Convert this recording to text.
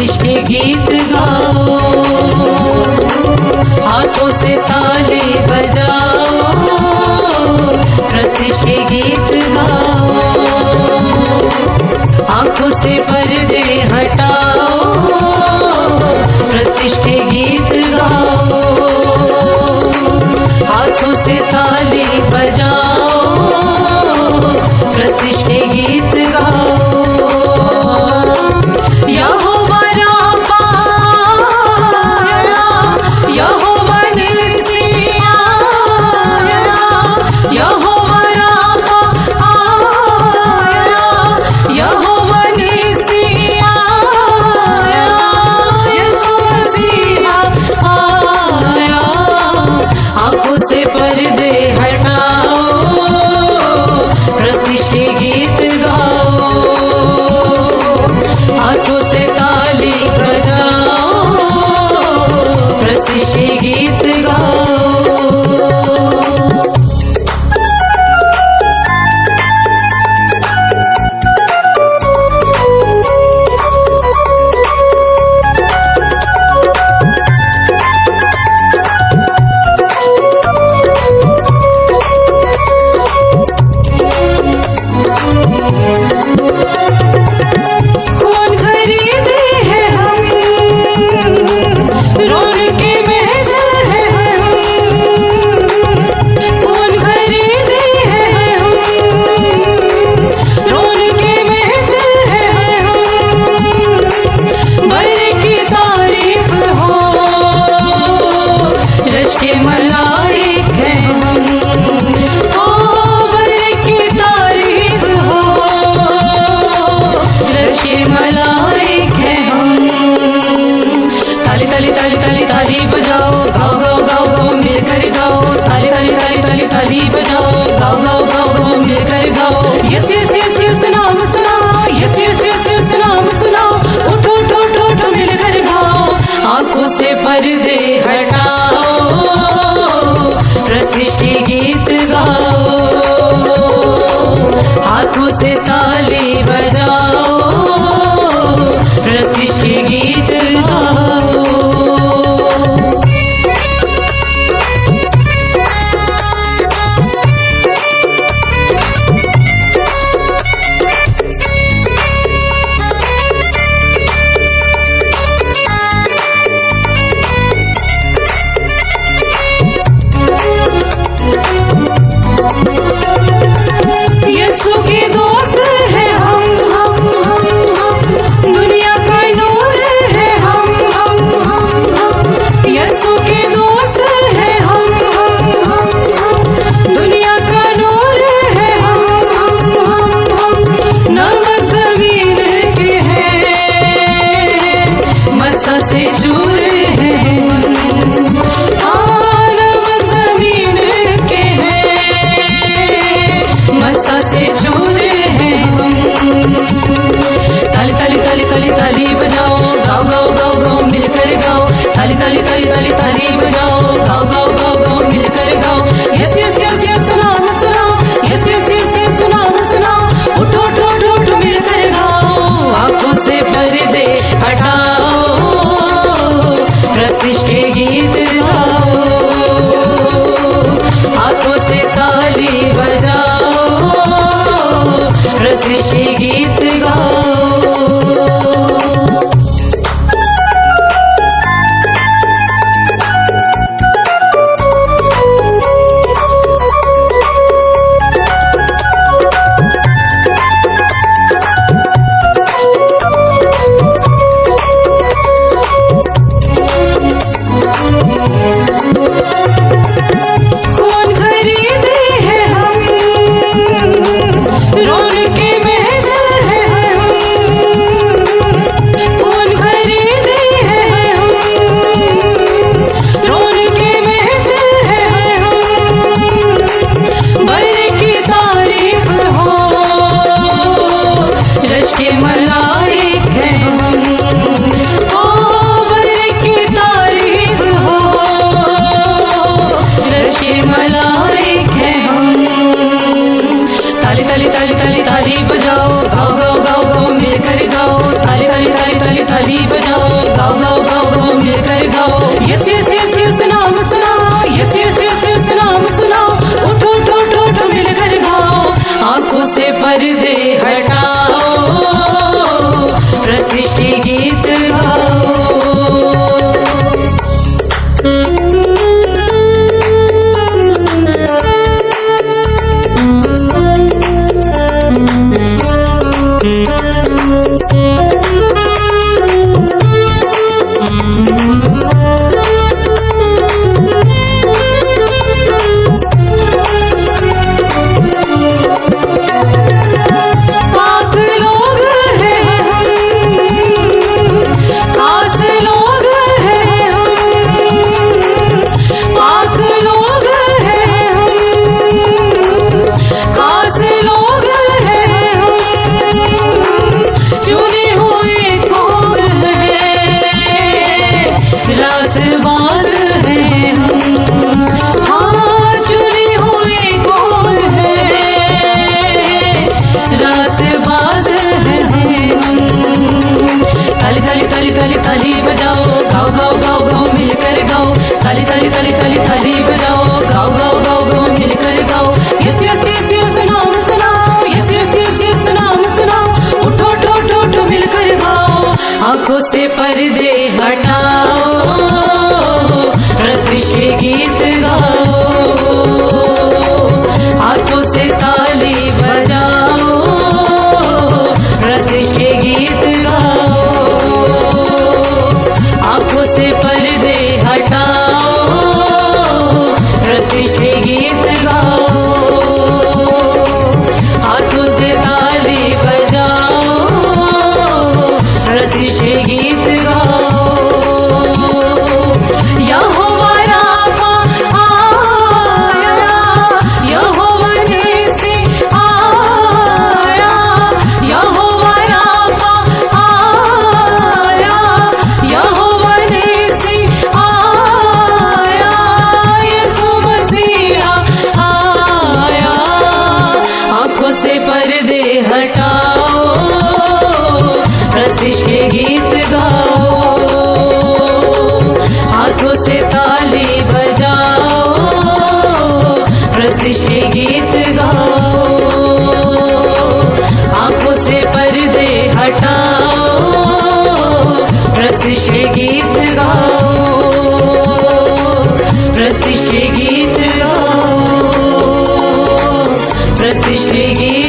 प्रतिष्ठे गीत गाओ, हाथों से ताली बजाओ, प्रतिष्ठे गीत गाओ, आंखों से पर्दे हटाओ, प्रतिष्ठे गीत गाओ, हाथों से ताली बजाओ, प्रतिष्ठे गीत गाओ। यहोवा राफा, यहोवा निस्सी आया, यहोवा राफा आया, यहोवा निस्सी आया, यीशु मसीह आया। आंखों से पर्दे हटाओ, प्रतिष्ठे गीत गाओ, हाथों से ताली बजाओ, प्रतिष्ठे गीत गाओ। ताली बजाओ, गाओ गाओ गाओ गाओ मिलकर गाओ, ताली ताली ताली ताली ताली बजाओ, गाओ गाओ गाओ गाओ मिलकर गाओ। यस यस यस यस नाम सुनाओ, यस यस यस यस नाम सुनाओ, उठो उठो उठो उठो मिलकर गाओ, आंखों से पर्दे हटाओ, प्रतिष्ठे गीत गाओ, हाथों से ताली बजाओ, प्रतिष्ठे गीत गाओ। ताली बजाओ, गाओ गाओ गाओ गाओ मिलकर गाओ, ताली ताली ताली ताली ताली बजाओ, गाओ गाओ गाओ गाओ मिलकर गाओ। यस यस यस यस नाम सुनाओ, यस यस यस यस नाम सुनाओ, उठो उठो उठो उठो मिलकर गाओ, आंखों से पर्दे हटाओ, प्रतिष्ठे गीत गाओ, हाथों से ताली बजाओ, प्रतिष्ठे गीत गाओ। ताली बजाओ, गाओ गाओ गाओ गाओ मिलकर गाओ, ताली ताली ताली ताली ताली बजाओ, मिलकर गाओ। यस यस यस यस नाम सुनाओ, यस यस यस यस नाम सुनाओ, उठो उठो उठो उठो मिलकर गाओ। आंखों से पर्दे हटाओ, प्रशिष्ट गीत गाओ। ताली ताली बजाओ, गाओ गाओ गाओ गाओ मिलकर गाओ। ताली ताली ताली ताली ताली बजाओ, गाओ गाओ गाओ गाओ मिलकर गाओ। यस यस यस यस नाम सुनाओ, यस यस यस यस नाम सुनाओ, उठो उठो उठो उठो मिलकर गाओ। आंखों से पर्दे हटाओ, प्रशिष्ट गीत गाओ। हाथों से ताली बजाओ, प्रशिष्ट गीत गाओ। आंखों से पर्दे हटाओ, प्रशिष्ट गीत गाओ। हाथों से ताली बजाओ, प्रशिष्ट गीत गाओ। यहोवा राफा आया, यहोवा निस्सी आया, यहोवा राफा आया, यहोवा निस्सी आया, यीशु मसीहा आया। आंखों से पर्दे हटाओ, प्रशिष्ट गीत गाओ। हाथों से ताली बजाओ, प्रशिष्ट गीत गाओ। आंखों से पर्दे हटाओ, प्रशिष्ट गीत गाओ। प्रशिष्ट गीत गाओ, प्रशिष्ट गीत